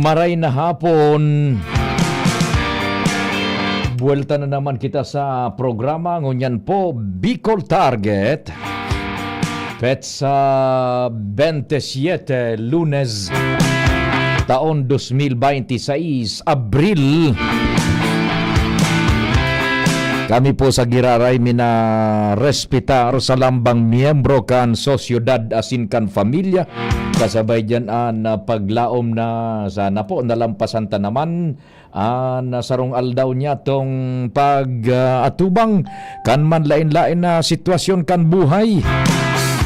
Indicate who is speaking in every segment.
Speaker 1: Maray na hapon. Buwelta na naman kita sa programa. Ngunyan po, Bicol Target. Petsa 27, Lunes, taon 2026, Abril. Kami po sa Giraray mina respetar sa lambang miyembro kan sosyudad asin kan familia. Kasabay dyan na paglaom na sana po nalampasan ta naman nasarong aldaw niya tong pag-atubang kan man lain-lain na sitwasyon kan buhay.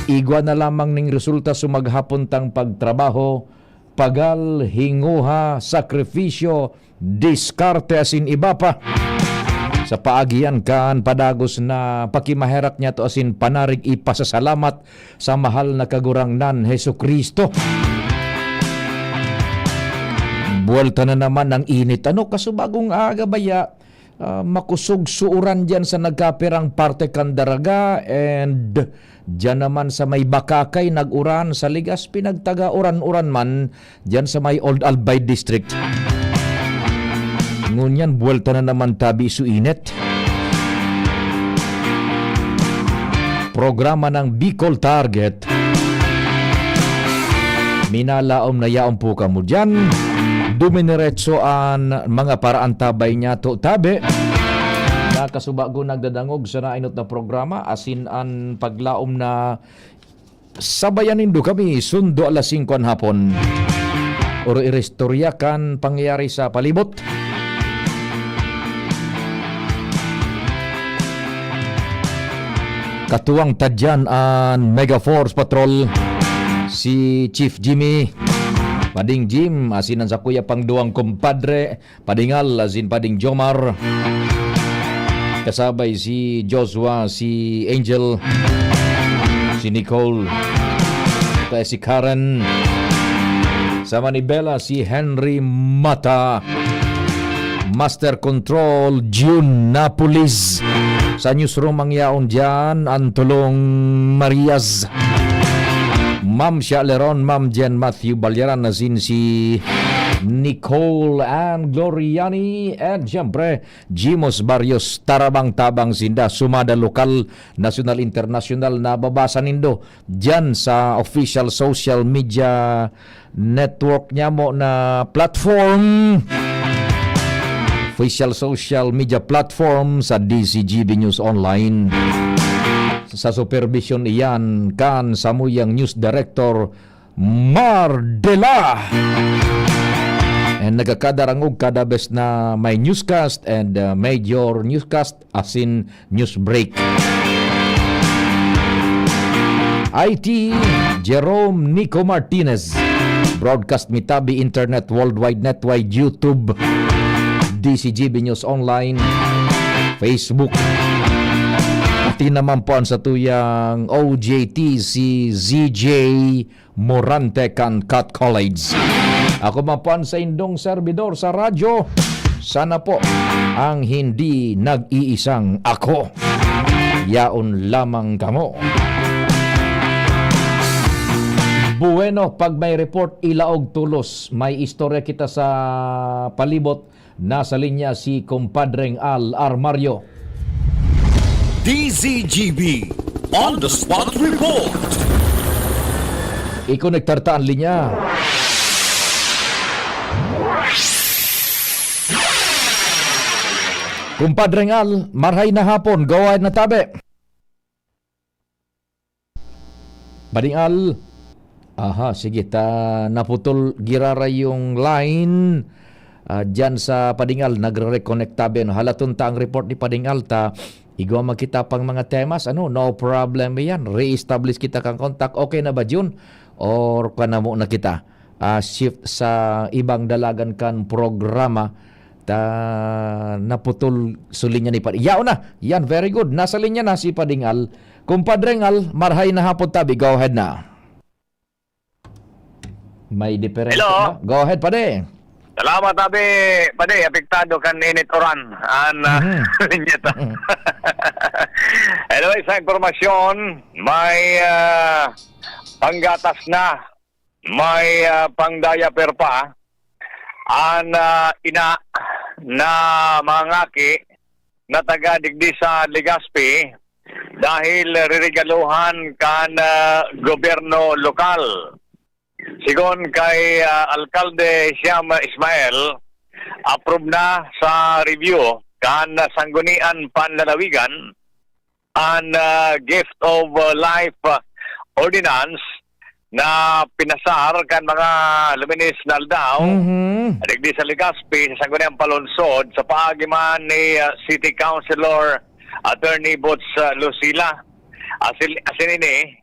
Speaker 1: Igwa na lamang ning resulta sumaghapon tang pagtrabaho, pagal, hinguha, sakripisyo, diskarte asin iba pa. Sa paagian kan padagos na pakimaherak niya to asin panarig ipasasalamat sa mahal na kagurangnan Hesukristo. Buwelta na naman ang init. Ano kasubagong aga baya? Makusog suuran dyan sa nagkapirang parte kan daraga, and dyan naman sa may Bakakay nag-uran, sa Ligas pinagtaga-uran-uran man dyan sa may Old Albay District. Ngunyan, buwelta na naman tabi su init. Programa ng Bicol Target. Minalaom na yaon po ka mo dyan. Duminiretso ang mga paraan tabay niya to tabi. Nakasubago nagdadangog sa nainot na programa. Asin ang paglaom na sabayanin do kami sundo alas 5 hapon. Oro irestorya kan pangyayari sa palibot. Katuwang tadyan ang Mega Force Patrol, si Chief Jimmy, Pading Jim, asinan sa kuya pang duwang kumpadre, Padingal, asin Pading Jomar, kasabay si Joshua, si Angel, si Nicole, kaya si Karen, sa Manibela, si Henry Mata, Master Control, June Napolis. Sa newsroom ang yaon dyan, Antulong Marias, Ma'am Shaleron, Ma'am Jen Matthew Balyaran, nasin si Nicole Ann Gloriani, and siyempre Jimos Barrios, Tarabang-tabang sinda, sumada lokal, national, international na babasa nindo dyan sa official social media network niya mo na platform. Official social media platform sa DCGB News Online. Sa supervision iyan kan samuyang news director Mardela. And nagakadarangog kada bes na may newscast and major newscast asin news break. IT Jerome Nico Martinez. Broadcast mitabi internet worldwide netwide YouTube, DCGB News Online, Facebook. Pati naman po ang sa tuyang OJT si ZJ Morante kan Cut College. Ako man po ang sa indong servidor sa radyo. Sana po ang hindi nag-iisang ako. Yaon lamang kamo. Bueno, pag may report ilaog tulos, may istorya kita sa palibot. Nasa linya si Kumpadreng Al Armario.
Speaker 2: DZGB On The Spot Report.
Speaker 1: I-connectar ta ang linya. Kumpadreng Al, marhay na hapon, go ahead na tabi. Bading Al, sige, naputol girara yung line. Diyan sa Padingal nagre-reconnect tabi, no? Halaton ta ang report ni Padingal ta igwa makita pang mga temas, no problem yan, re-establish kita kang contact, okay na ba June or kanamo na kita shift sa ibang dalagan kan programa ta naputol sulinya ni Padingal. Na yan, very good, nasa linya na si Padingal. Kumpadreng Al, marhay na hapon tabi, go ahead na. May difference.
Speaker 3: Hello.
Speaker 1: Go ahead pade.
Speaker 3: Salamat tabi, pade, apektado kan init oran. Linyeta. Anyway, sa informasyon, may panggatas na, may pang-diaper pa. ang ina na mga ngaki na taga digdi sa Legazpi dahil riregaluhan kan gobyerno lokal. Sigon kay Alkalde Siam Ismael, approve na sa review kan sanggunian panlalawigan ang gift of life ordinance na pinasar kan mga luminis na aldaw digdi sa Legazpi sa sangguniang palunsod sa paagiman ni City Councilor Attorney Boots Lucila. Asin ini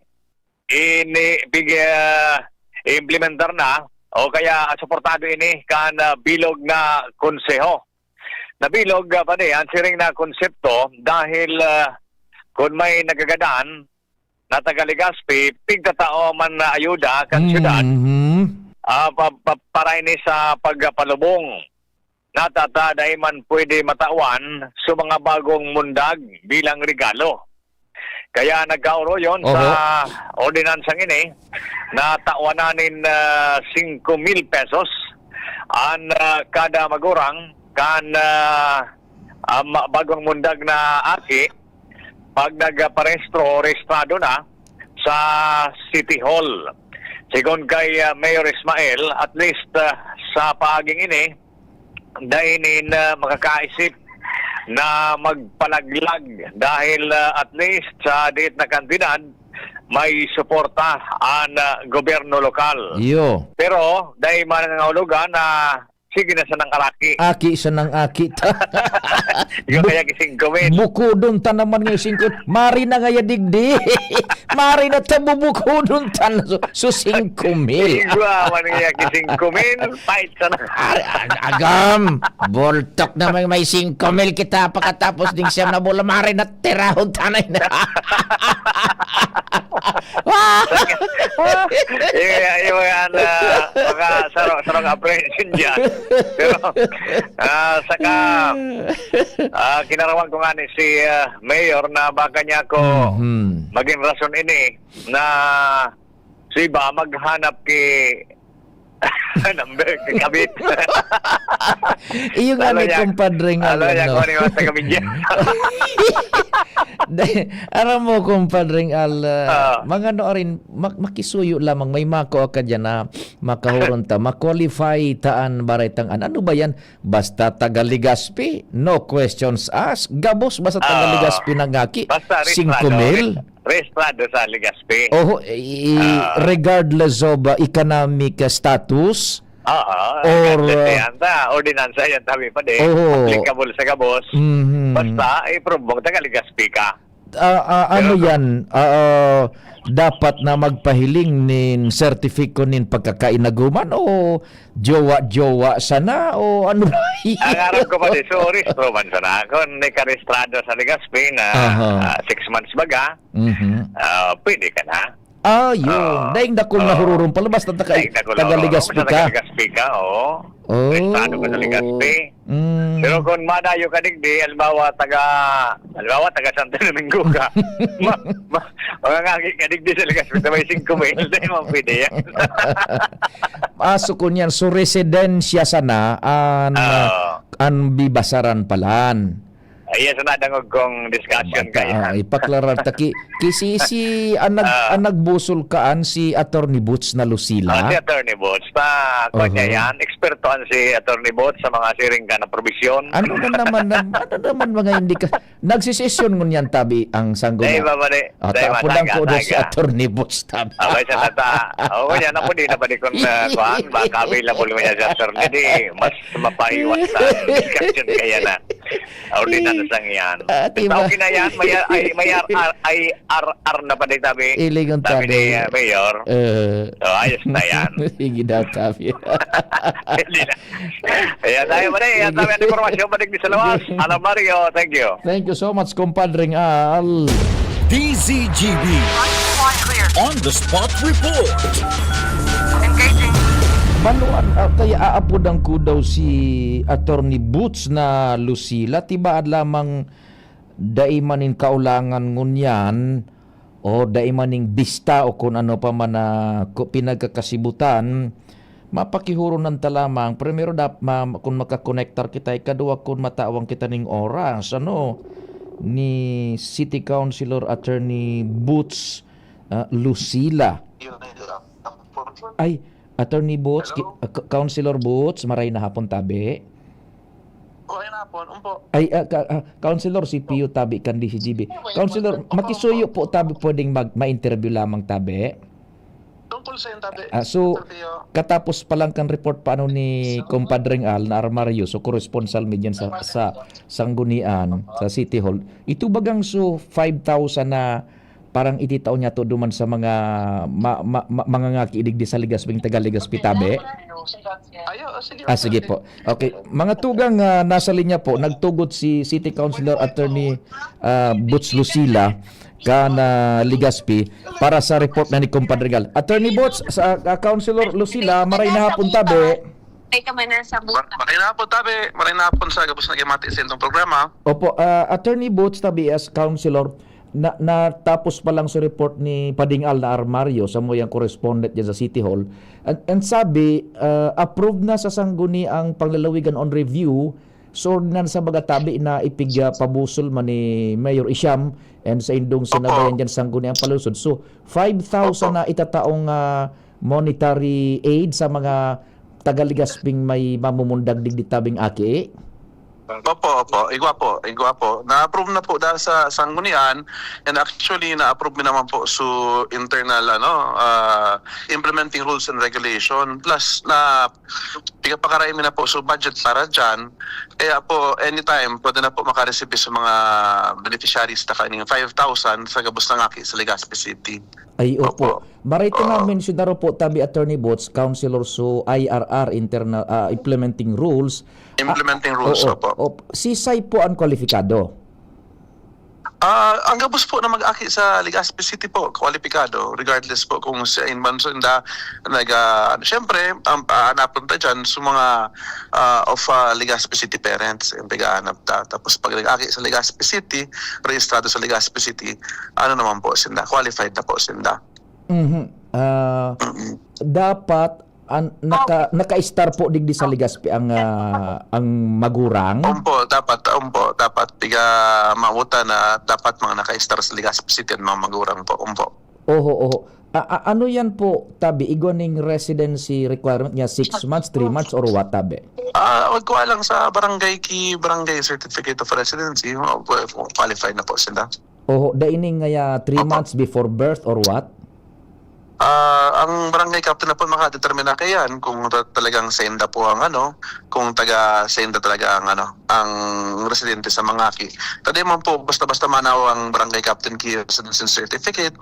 Speaker 3: implementar na o kaya suportado ini kan bilog na konseho. Nabilog pa ang siring na konsepto dahil kung may nagagadaan na taga Legazpi, pigtatao man na ayuda kan syudad para ini sa pagpalubong. Natataday man pwede matawan sa mga bagong mundag bilang regalo. Kaya nagkauro yon sa ordinansang ini na tawanin 5,000 pesos ang kada magurang kan bagong mundag na aki pag nagparehistro rehistrado na sa City Hall. Sigon kay Mayor Ismael, at least sa paaging ini dainin makakaisip na magpalaglag dahil at least sa diit na kantidad may suporta ang gobyerno lokal.
Speaker 1: Iyo.
Speaker 3: Pero dahil man nangahulugan na sige na sa nang alaki.
Speaker 1: Aki sa nang aki.
Speaker 3: Yung kaya kising gawin.
Speaker 1: Bukudon ta naman ngayon singkot. Mari na ngaya digdi. Mari na ta bubukudon ta na so 5,000.
Speaker 3: Igwa man kaya kising kumin. Fight sa nang.
Speaker 1: Agam. Boltok na may 5,000 kita pagkatapos ding siyam na bola. Mari na tirahon tanay na.
Speaker 3: Yung mga sarong apprehension dyan. Pero saka kinarawan ko nga ni si Mayor na baka niya ko maging rason ini na si iba maghanap number kabit.
Speaker 1: Iyo nga ni kumpadring
Speaker 3: ano yan ko ni mga taga-media.
Speaker 1: Aram mo kumpadring mga no rin makisuyo lamang may mako ka dyan na makahuron ta makwalify taan baretang ano ba yan basta taga Legazpi no questions asked gabos basta taga Legazpi na ngaki 5,000
Speaker 3: rehistrado sa Legazpi.
Speaker 1: Regardless of economic status
Speaker 3: or ordinansa yan tabi pa din applicable sa gabos basta i-provoke taga Legazpi ka.
Speaker 1: Ano yan dapat na magpahiling nin sertifiko nin pagkakainaguman o jowa-jowa sana o ano ba?
Speaker 3: Ang arap ko pa di so rehistro man sana kung nakarehistrado sa Legazpi na 6 months baga pwede ka na.
Speaker 1: Yun. Daing dakol na hururong palabas na taga Legazpi ka.
Speaker 3: Rehistado ka sa Legazpi. Pero kung madayo ka digdi, albawa taga Santo Domingo ka. Mga ngagi ka digdi sa Legazpi, may 5,000, dahil mga pwede yan.
Speaker 1: So kung yan, so residensya sana an bibasaran palan.
Speaker 3: Yes, nadangog kong discussion kaya.
Speaker 1: Ipaklarar ta si nagbusol kaan si Attorney Boots na Lucila.
Speaker 3: Si Attorney Boots kanya yan, ekspertoan si Attorney Boots sa mga siring ka na probisyon.
Speaker 1: Ano naman mga hindi ka nagsisesyon ngun yan tabi ang sanggol.
Speaker 3: Dahil ba
Speaker 1: tapodang ko doon si Attorney Boots tabi.
Speaker 3: Okay, sa tata. Yan ako din na ba di kung kuhaan, baka available mo niya si Attorney di mas mapaiwas sa discussion kaya na. Ordinansa yan. Okay na yan. May RR na pa din tabi.
Speaker 1: Iligang
Speaker 3: tabi ni Mayor. So, ayos na yan.
Speaker 1: Sige daw tabi.
Speaker 3: Hindi na. Ayan tayo ba rin. Ayan tabi ang informasyon. Balik di sa lawas. Alam Mario. Thank you.
Speaker 1: Thank you so much, kumpadring Al.
Speaker 2: DZGB On the Spot Report.
Speaker 1: Manuan kaya aapod ang ko daw si Attorney Boots na Lucila tibaad lamang daimanin kaulangan ngunyan o daimaning bista o kung ano pa man na pinagkakasibutan mapakihuro ng talamang primero kung makakonektar kita ikaduwa kung matawang kita ning oras ni City Councilor Attorney Boots Lucila. Ay, Attorney Boots, Councilor Boots, maray na hapon tabi.
Speaker 4: Okay na po, umpo.
Speaker 1: Ay, Councilor, si Pio tabi kan DCGB. Councilor, makisuyo po tabi pwedeng ma-interview lamang tabi.
Speaker 4: Tungkol sa yung tabi.
Speaker 1: So, katapos pa lang kan report paano ni Compadreng Al na Armario, so corresponsal mi dyan sa Sanggunian, sa City Hall. Ito bagang so 5,000 na parang ititaw niya to duman sa mga mga nga kiidig di sa Ligaspi Tagaligaspi tabi.
Speaker 4: Ayo, sige.
Speaker 1: Sige po. Okay, mga tugang nasa linya po, nagtugot si City Councilor Attorney Boots Lucila kana Ligaspi para sa report na ni Compadre Gal. Attorney Boots, sa Councilor Lucila, maray na hapon tabi.
Speaker 5: Ay kami na sa buta.
Speaker 4: Maray na po tabi. Maray na po sa gabos na kimati sa itong programa.
Speaker 1: Opo, Attorney Boots tabi as Councilor, natapos pa lang sa report ni Padingal na Armario sa moyang correspondent dyan sa City Hall. And sabi, approved na sa Sangguni ang panglalawigan on review so ordinance sa bagatabi na ipigya pabusol man ni Mayor Isyam and sa indong sinabayan dyan Sangguni ang palusod. So, 5,000 na itataong monetary aid sa mga Tagaligasping may mamumundag digdi tabing aki.
Speaker 4: Opo. Igwa po. Na-approve na po dahil sa Sanggunian and actually na-approve din naman po sa internal implementing rules and regulation plus na pagkakarami na po sa budget para dyan. Kaya po anytime pwede na po makareceive sa mga beneficiaries na kaning 5,000 sa gabos ng aki sa Legazpi City.
Speaker 1: Ay, opo. Maray ito nga mention na rin po tabi Attorney Boots, Councilor so IRR, internal implementing rules.
Speaker 4: Implementing rules, opo.
Speaker 1: Si Sai po ang kwalifikado.
Speaker 4: Ang gabos po na mag-aki sa Legazpi City po, kwalipikado, regardless po kung sa inmansunda, siyempre, napunta dyan sa mga Legazpi City parents, yung taga-anap ta. Tapos pag nag-aki sa Legazpi City, rehistrado sa Legazpi City, ano naman po sinda, qualified na po sinda.
Speaker 1: Dapat naka-star po digdi sa Legazpi ang magurang.
Speaker 4: Dapat tiga mauta na dapat mga naka-star sa Legazpi City at mga magurang po.
Speaker 1: Oho. Ano yan po tabi igwaning residency requirement niya 6 months, 3 months or what tabi?
Speaker 4: Wag ko alang sa barangay certificate of residency, qualified na po sila.
Speaker 1: Oho, daining nga 3 months before birth or what?
Speaker 4: Ang barangay captain na po makadetermina kayan kung talagang senda po ang kung taga senda talaga ang residente sa Mangaki. Tadi man po basta manaw ang barangay captain key residency certificate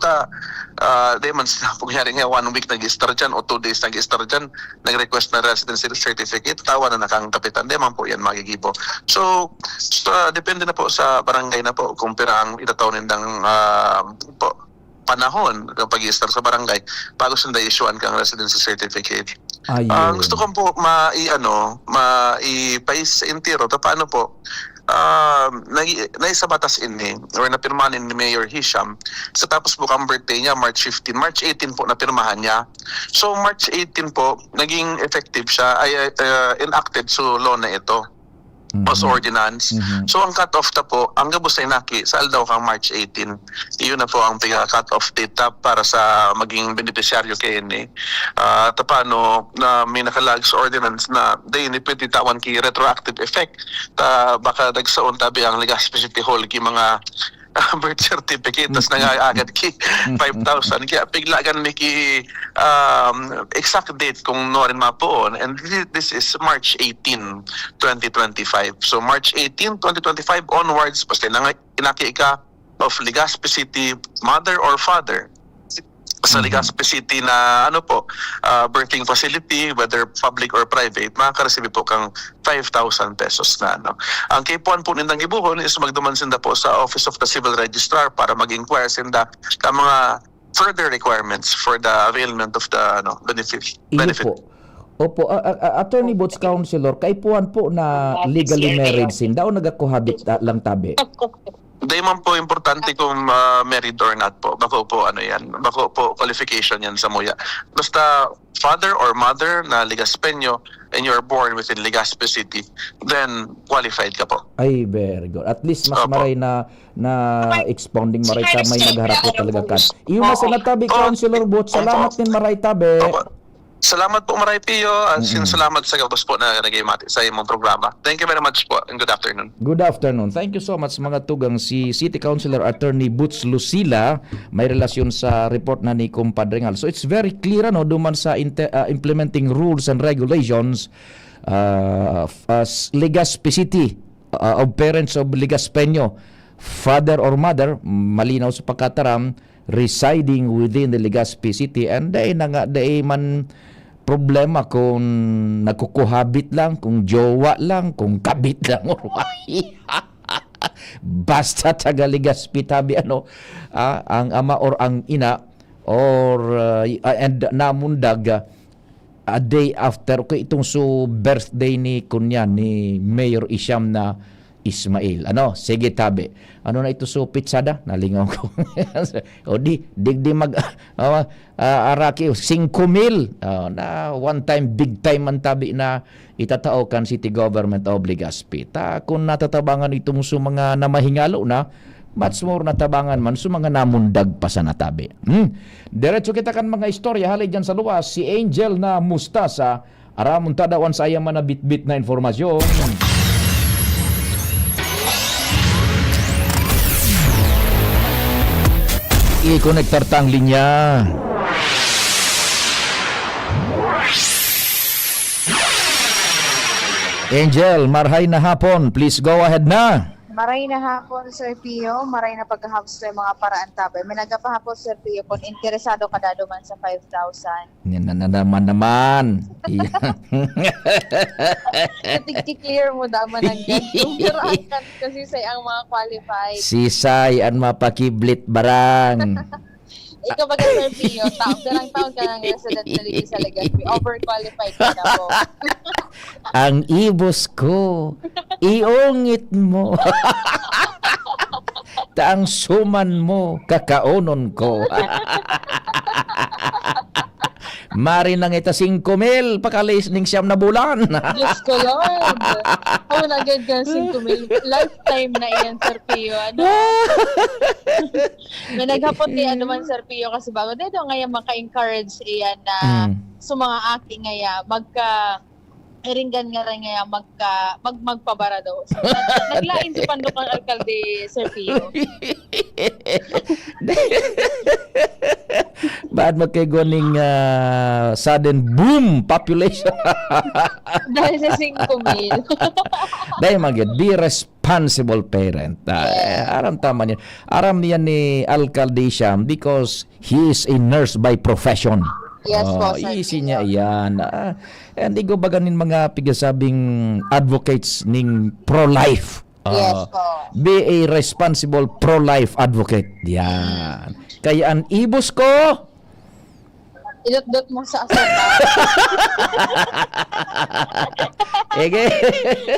Speaker 4: di man sila pugyari nga 1 week nag-star dyan o 2 days nag-star dyan nag-request na residency certificate tawa na nakang kapitan di man po yan magigibo. So depende na po sa barangay na po kung pirang itataw nindang panahon kapag i-start sa barangay bago sila i-issuean kang residency certificate. Gusto ko po maipais sa intiro ta paano po naisa batas ini or napirmahan ni Mayor Hisham sa tapos po ang birthday niya March 15, March 18 po napirmahan niya. So March 18 po naging effective siya ay enacted so law na ito. As ordinance. So ang cut-off na po, ang gabos ay naki, saan daw kang March 18. Iyon na po ang cut-off date para sa maging beneficiaryo kayo ni. Tapano na may nakalag sa ordinance na day ni pwede tawan ki retroactive effect. Baka nagsaon tabi ang Legazpi City Hall ki mga birth certificate tas nangagad ki 5,000 kaya piglagan mi ki exact date kung no rin mapoon and this is March 18, 2025. So March 18, 2025 onwards basta lang inaki ka of Legazpi City mother or father sa Legazpi City na birthing facility whether public or private makaka-receive po kang 5,000 pesos na Ang kipuan po nindang gibuhon is magduman sinda po sa Office of the Civil Registrar para mag-inquire sinda ka mga further requirements for the availment of the benefit.
Speaker 1: Opo, Attorney Boots Councilor, kaipuan po na legally married sinda o nagakohabit lang tabi?
Speaker 4: Di man po importante kung married or not po. Bako po ano yan. Bako po qualification yan sa muya. Basta father or mother na Ligaspeño and you're born within Legazpi City, then qualified ka po.
Speaker 1: Ay, very good. At least mas
Speaker 4: Opo.
Speaker 1: maray na expounding maray ka may nagharap po talaga ka. Iyo mas natabi Councilor Boots. Salamat din maray tabi.
Speaker 4: Opo. Salamat po Maray Pio at salamat sa gabos po na nag-imati sa imong programa. Thank you very much po and good afternoon.
Speaker 1: Good afternoon. Thank you so much mga tugang si City Councilor Attorney Boots Lucila may relasyon sa report na ni Compadre Ngal. So it's very clear ano duman sa implementing rules and regulations as Legazpi City of parents of Ligaspeño, father or mother, malinaw sa pagkataram residing within the Legazpi City, and dahil na nga dahil man problema kung nagkukuhabit lang, kung jowa lang, kung kabit lang or basta taga Legazpi tabi ano ang ama or ang ina or and namundag a day after ko itong so birthday ni kunya ni Mayor Hisham na Ismail. Ano? Sige tabi. Ano na ito so pitsada? Nalingaw ko. O digdi mag araki 5,000 na one time big time man tabi na itatao kan City Government of Legazpi. Ta kung natatabangan itong so mga namahingalo na much more natabangan man so mga namundag pa sa natabi. Diretso kita kan mga istorya halay dyan sa luwas. Si Angel na Mustasa aramon tadawan sa ayaman na bit-bit na informasyon. I-connectar tang linya. Angel, marhay na hapon. Please go ahead na.
Speaker 5: Maray na hapon, Sir Pio. Maray na pagkahapos sa mga paraan tabay. May nagapahapon, Sir Pio, kung interesado ka na duman sa 5,000.
Speaker 1: Naman.
Speaker 5: I-clear mo daman ang ganito. Kasi sa ang mga qualified.
Speaker 1: Sisay ang mapakiblit barang.
Speaker 5: Ikaw ba ka, Sir Pio? Taon ka ng resident na ligi sa Legazpi. Overqualified ka na po.
Speaker 1: Ang ibos ko, iungit mo. Taang suman mo, kakaunon ko. Mari nang ita 5,000 pakalis ning siyam na bulan.
Speaker 5: Diyos ko, Lord. Ako na agad ka 5,000. Lifetime na iyan, Sir Pio. Ano? May naghapon di ano man, Sir Pio, kasi bago dito ngayon maka-encourage iyan na sa mga aking ngaya iringgan nga rin ngaya magpabara daw. So, naglain si Pandukang Alkalde, Sir Pio.
Speaker 1: Ba't magkiguning sudden boom population?
Speaker 5: Dahil sa 5,000.
Speaker 1: Dahil magid, be responsible parent. Aram tama niya. Aram niya ni Alcalde Hisham because he is a nurse by profession.
Speaker 5: Yes po, Sir
Speaker 1: Easy
Speaker 5: Pio.
Speaker 1: niya yan. And igo baganin mga pigasabing advocates ning pro-life.
Speaker 5: Yes po.
Speaker 1: Be a responsible pro-life advocate. Yan. Kaya ang ibos ko,
Speaker 5: Idot-dot mo sa asata.
Speaker 1: ege.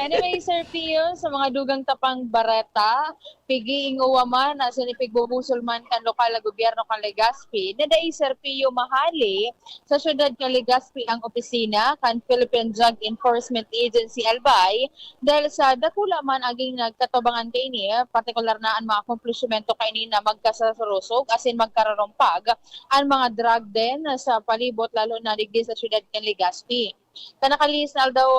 Speaker 5: Anyway, Sir Pio, sa mga dugang tapang barata, pigiing uwaman na sinipigbubusul man kan lokal na gobyerno kan Legazpi, nadai Sir Pio mahali sa syudad kan Legazpi ang opisina kan Philippine Drug Enforcement Agency Albay dahil sa dakula man aging nagkatabangan kay ni, partikular na ang mga komplusyonemento kay ni na magkasasurusog asin magkararumpag ang mga drug din sa palibot lalo na digdi sa syudad kan Legazpi. Kanakalis na daw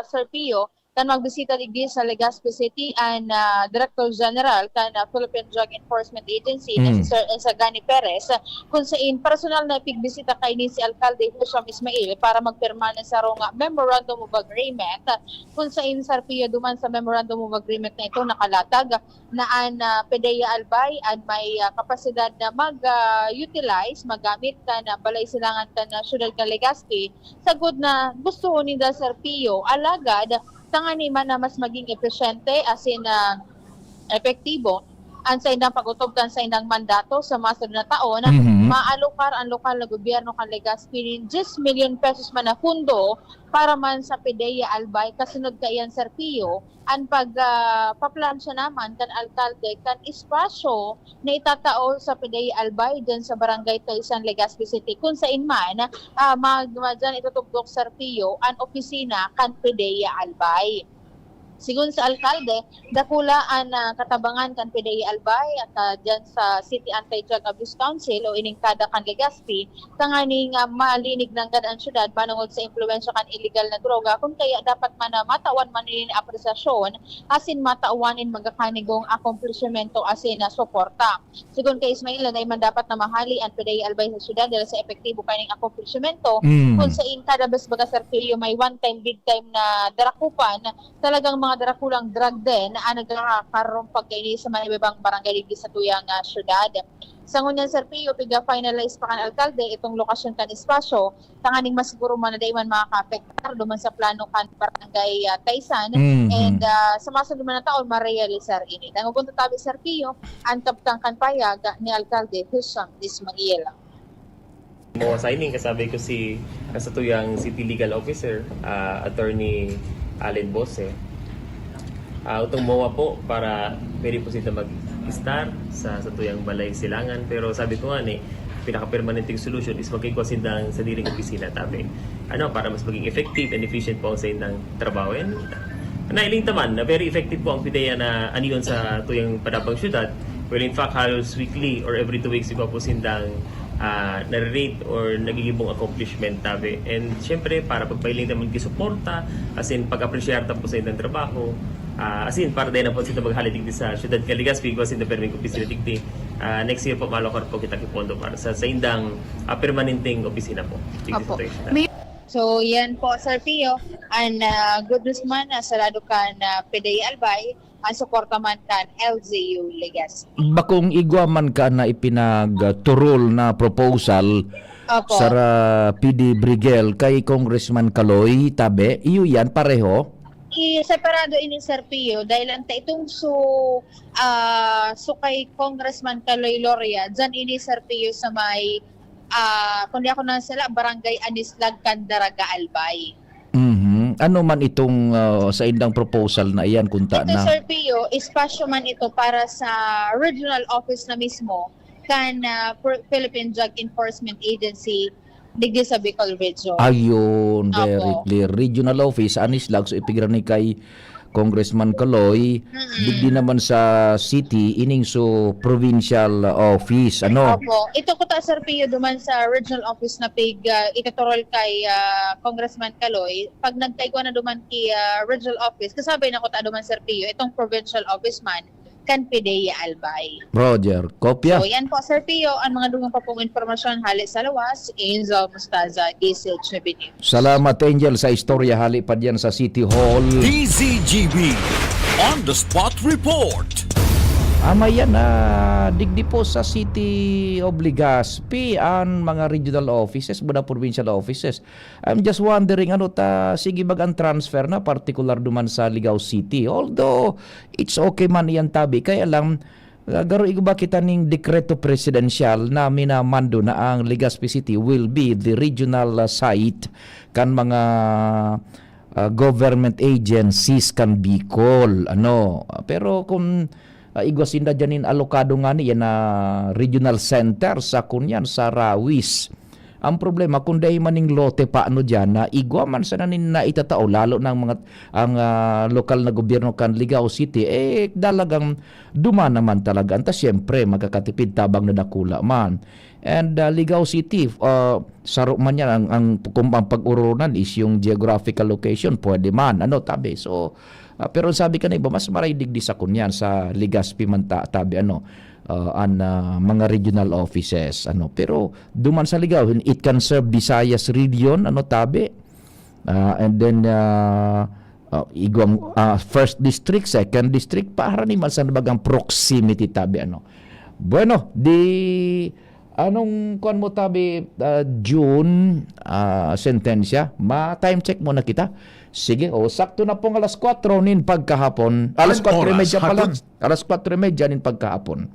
Speaker 5: Sir Pio kan magbisita digdi sa Legazpi City ang Director General kan Philippine Drug Enforcement Agency na si Sir Sagani Perez kung saan personal na pigbisita kay ni si Alcalde Hisham Ismail para magpirma na sa ronga Memorandum of Agreement kung saan Sir Pio duman sa Memorandum of Agreement na ito nakalatag na ang PDEA Albay ang may kapasidad na mag-utilize, magamit ka na balay silangan ka na syudad ka Legazpi sagod na gusto ni Sir Pio alagad tangani man na mas maging epesyente as in epektibo ang sa indang pag-utubdan sa indang mandato sa masunod na taon,
Speaker 1: Mhm.
Speaker 5: maalokar ang lokal na gobyerno kan Legazpi 10 million pesos man na pundo para man sa PDEA Albay. Kasunod ka iyan, Sir Pio, ang pagpaplansya naman kan alkalde kan espasyo na itatao sa PDEA Albay dyan sa Barangay Taysan, Legazpi City. Kung sa inman, dyan itutugtog, Sir Pio, ang opisina kan PDEA Albay. Sigun sa alkalde, dakula ang katabangan kan PDEA Albay at dyan sa City Anti-Drug Abuse Council o ining kada kan Legazpi, tanganing malinig ng gadaan syudad manungod sa impluwensya kan illegal na droga, kung kaya dapat man matawan man in apresiasyon asin matauwanin magakanigong akomplishmento asin na suporta. Sigun kay Ismail na man dapat na mahali ang PDEA Albay sa syudad dahil sa epektibo kaning akomplishmento. Kung sa in kada bes baga, Sir Pio, may one time big time na darakupan, talagang mga darakulang drug din na nagkakaroon pagkaini sa mga ibang barangay digdi sa tuyang syudad. Sa ngunyan, Sir Pio, piga-finalize pa kan alkalde itong lokasyon kan espasyo, tanganing masiguro man na day man makaka-apektar duman sa plano kan barangay Taysan, and sa masunod man na taon ma-realisar ini. Nangugunta tabi, Sir Pio, ang kaptang kan payag ni alkalde Hisham Ismail.
Speaker 6: Mo signing kasabi ko si kasatuyang City Legal Officer, Attorney Allen Bose. Utong mowa po para pwede po sila mag-start sa tuyang balay silangan, pero sabi ko nga pinaka-permanenteng solution is magkikwasin lang sa diring opisina tabi. Para mas maging effective and efficient po ang sa indang trabaho. And nailing taman na very effective po ang PDEA na aniyon sa tuyang padapang syudad, where in fact halos weekly or every 2 weeks iba po sindang na-rate or nagigibong accomplishment tabi. And syempre para pagpailing naman kisuporta, as in pag-appreciate po sa indang trabaho, as in para din na po sila maghalitig sa syudad ka Legazpi, as in na perming opisina digdi. Next year po malokar po kita kipondo para sa indang permanenteng opisina po.
Speaker 5: Opo. So yan po, Sir Pio, ang good news man sa lado kan PDEA Albay, ang suporta man kan LGU Legazpi.
Speaker 1: Bakong igwa man ka na ipinagturol na proposal
Speaker 5: Opo.
Speaker 1: sa PD Brigel kay Congressman Kaloy tabi, iyo yan pareho?
Speaker 5: I-separado ini, Sir Pio, dahil ang itong kay Congressman Kaloy Loria, dyan ini, Sir Pio, sa may kundi ako na sila, Barangay Anislag, Candaraga, Albay.
Speaker 1: Ano man itong sa indang proposal na iyan kunta
Speaker 5: Ito,
Speaker 1: na?
Speaker 5: Sir Pio, espasyo man ito para sa regional office na mismo kan Philippine Drug Enforcement Agency digdi sa Bicol Region.
Speaker 1: Ayun, very
Speaker 5: Opo.
Speaker 1: clear. Regional office, Anislag, so ipigran ni kay Congressman Kaloy, digdi naman sa city, ining so provincial office. Ano?
Speaker 5: Opo. Ito ko ta, Sir Pio, duman sa regional office na ikaturol kay Congressman Kaloy. Pag nagtaigwa na duman kay regional office, kasabay na ko ta duman, Sir Pio, itong provincial office man kan PDEA Albay.
Speaker 1: Roger, kopya.
Speaker 5: So yan po, Sir Pio, ang mga dugang pa pong informasyon hali sa lawas, Angel Mustaza, DCHNB News.
Speaker 1: Salamat, Angel, sa istorya hali pa diyan sa City Hall.
Speaker 2: DZGB On the Spot Report.
Speaker 1: Yan na digdi po sa City of Legazpi ang mga regional offices, mga provincial offices. I'm just wondering sige ang transfer na particular duman sa Ligao City. Although it's okay man iyan tabi, kaya lang garo igo ba kita ning dekreto presidential na minamando na ang Legazpi City will be the regional site kan mga government agencies kan Bicol. Pero kung igwasinda dyanin alokado nga niya na regional center sa kunyan sa Rawis. Ang problema kung dahil maning lote dyan na igwa man sa nanin na itatao lalo ng mga lokal na gobyerno kan Ligao City dalagang duma naman talaga. Anta siyempre magkakatipid tabang na dakula man. And Ligao City, saro man yan ang pag-urunan is yung geographical location, pwede man. Tabi. So, pero sabi ka na iba, mas maray digdi sa kunyan sa Legazpi man tabi mga regional offices. Pero duman sa Ligao, it can serve Visayas region, tabi. And then igwang first district, second district, para ni man sa bagang proximity tabi. Bueno, Anong kuan mo tabi June sentensya? Ma-time check mo na kita. Sige, sakto na pong alas 4 nin pagkahapon. Alas
Speaker 2: Ang
Speaker 1: 4:30 pa lang.
Speaker 2: oras,
Speaker 1: Alas 4:30 nin pagkahapon.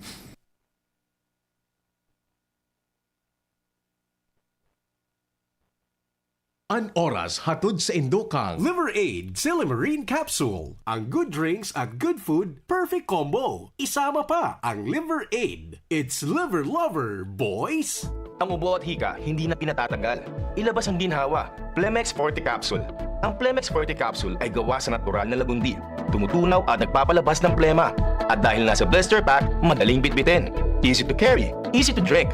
Speaker 7: An oras hatod sa Indokang Liver Aid Silimarine Capsule. Ang good drinks at good food, perfect combo. Isama pa ang Liver Aid. It's liver lover, boys!
Speaker 8: Ang ubo at hika, hindi na pinatatanggal. Ilabas ang ginhawa. Plemex Forte Capsule. Ang Plemex Forte Capsule ay gawa sa natural na lagundi. Tumutunaw at nagpapalabas ng plema. At dahil nasa blister pack, madaling bitbitin. Easy to carry, easy to drink.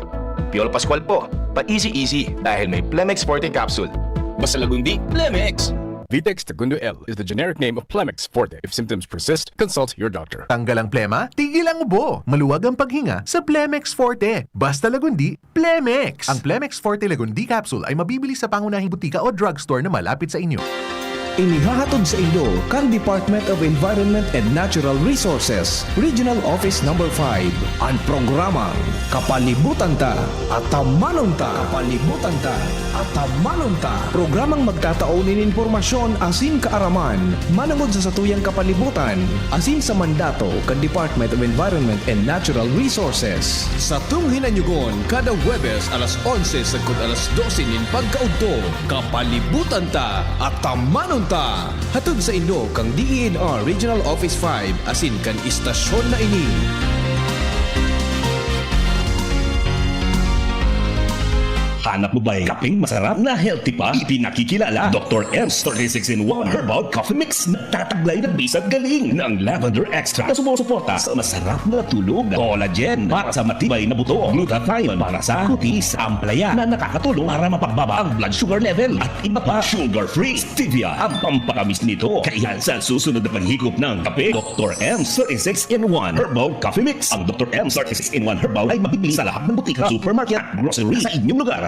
Speaker 8: Piol Pascual po, pa-easy dahil may Plemex Forte Capsule. Basta lagundi, Plemex!
Speaker 9: Vitex Segundo L is the generic name of Plemex Forte. If symptoms persist, consult your doctor.
Speaker 10: Tanggal ang plema, tigil ang ubo. Maluwag ang paghinga sa Plemex Forte. Basta lagundi, Plemex! Ang Plemex Forte Lagundi Capsule ay mabibili sa pangunahing butika o drugstore na malapit sa inyo.
Speaker 11: Inihahatod sa inyo kang Department of Environment and Natural Resources, Regional Office No. 5, ang programang Kapalibutan Ta at Tamanon Ta. Kapalibutan Ta at Tamanon Ta. Programang magtataon ng impormasyon asin kaaraman, manangod sa satuyang kapalibutan, asin sa mandato kang Department of Environment and Natural Resources. Sa tunghinanyugon, kada Huwebes alas 11 sagkod alas 12 nin pagkaudto, Kapalibutan Ta at Tamanon Ta. Hatod sa Indo kang DENR Regional Office 5 asin kan istasyon na ini.
Speaker 12: Hanap mo ba'y kapeng masarap na healthy pa? Ipinakikilala Dr. M's 36-in-1 Herbal Coffee Mix na tataglay ng bisag galing ng lavender extract na sumusuporta sa masarap na tulog, collagen para sa matibay na buto, glutathione para sa kutis, amplaya na nakakatulong para mapagbaba ang blood sugar level at iba pa, sugar-free, stevia ang pampakamis nito. Kaya sa susunod na paghigop ng kape, Dr. M's 36-in-1 Herbal Coffee Mix. Ang Dr. M's 36-in-1 Herbal ay mabibili sa lahat ng butika, supermarket at grocery sa inyong lugar.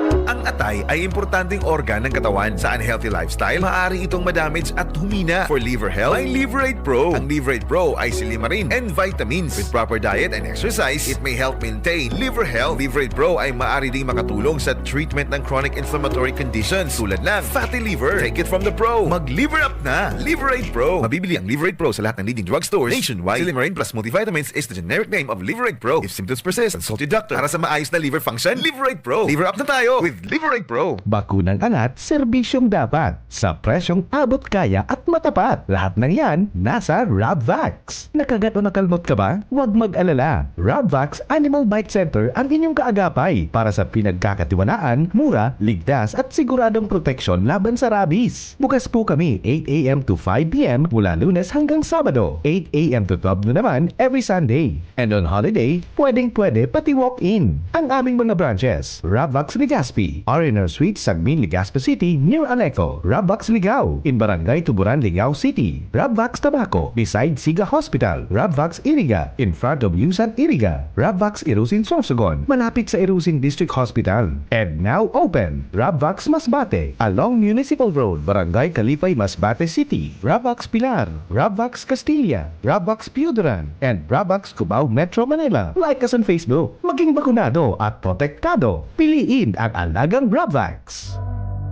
Speaker 10: Ang atay ay importanteng organ ng katawan. Sa unhealthy lifestyle, maaari itong madamage at humina. For liver health, may Liverate Pro. Ang Liverate Pro ay silimarin and vitamins. With proper diet and exercise, it may help maintain liver health. Liverate Pro ay maaari ding makatulong sa treatment ng chronic inflammatory conditions tulad ng fatty liver. Take it from the pro. Mag-liver up na. Liverate Pro. Mabibili ang Liverate Pro sa lahat ng leading drugstores nationwide. Silimarin plus multivitamins is the generic name of Liverate Pro. If symptoms persist, consult your doctor. Para sa maayos na liver function, Liverate Pro. Liver up na tayo with Liverate Pro.
Speaker 11: Bakunang alat, serbisyong dapat, sa presyong abot kaya at matapat. Lahat ng yan, nasa Rabvax. Nakagat o nakalmot ka ba? Huwag mag-alala. Rabvax Animal Bite Center ang inyong kaagapay para sa pinagkakatiwanaan, mura, ligtas at siguradong proteksyon laban sa rabies. Bukas po kami 8 a.m. to 5 p.m. mula Lunes hanggang Sabado, 8 a.m. to 12 noon naman every Sunday. And on holiday, pwedeng-pwede pati walk-in. Ang aming mga branches, Rabvax Legazpi, RNR Suite, Sagmin, Legazpi City, near Alecto. Rabvax Ligao, in Barangay Tuburan, Ligao City. Rabvax Tabaco, beside Siga Hospital. Rabvax Iriga, in front of USAN Iriga. Rabvax Irusin Sorsogon, malapit sa Irusin District Hospital. And now open, Rabvax Masbate, along Municipal Road, Barangay Kalipay, Masbate City. Rabvax Pilar, Rabvax Castilla, Rabvax Piudaran, and Rabvax Cubao Metro Manila. Like us on Facebook, maging bakunado at protektado. Piliin ang alagang Rabvax.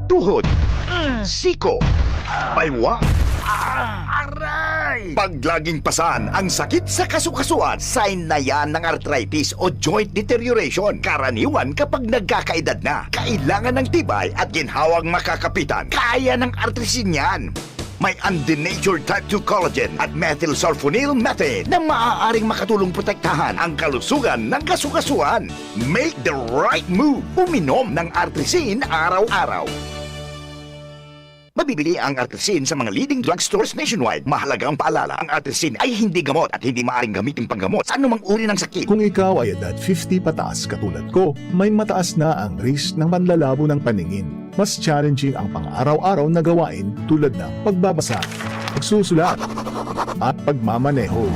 Speaker 12: Tuhod, siko, baywa, aray! Pag laging pasan ang sakit sa kasukasuan, sign na yan ng arthritis o joint deterioration. Karaniwan kapag nagkakaedad na, kailangan ng tibay at ginhawang makakapitan. Kaya ng artrisin yan. May undenatured type 2 collagen at methylsulfonyl methane na maaaring makatulong protektahan ang kalusugan ng kasukasuan. Make the right move. Uminom ng artrisin araw-araw. Mabibili ang artrisin sa mga leading drugstores nationwide. Mahalaga ang paalala, ang artrisin ay hindi gamot at hindi maaaring gamitin panggamot sa anumang uri ng sakit.
Speaker 13: Kung ikaw ay edad 50 pataas katulad ko, may mataas na ang risk ng panlalabo ng paningin. Mas challenging ang pang-araw-araw na gawain tulad ng pagbabasa, pagsusulat, at pagmamaneho.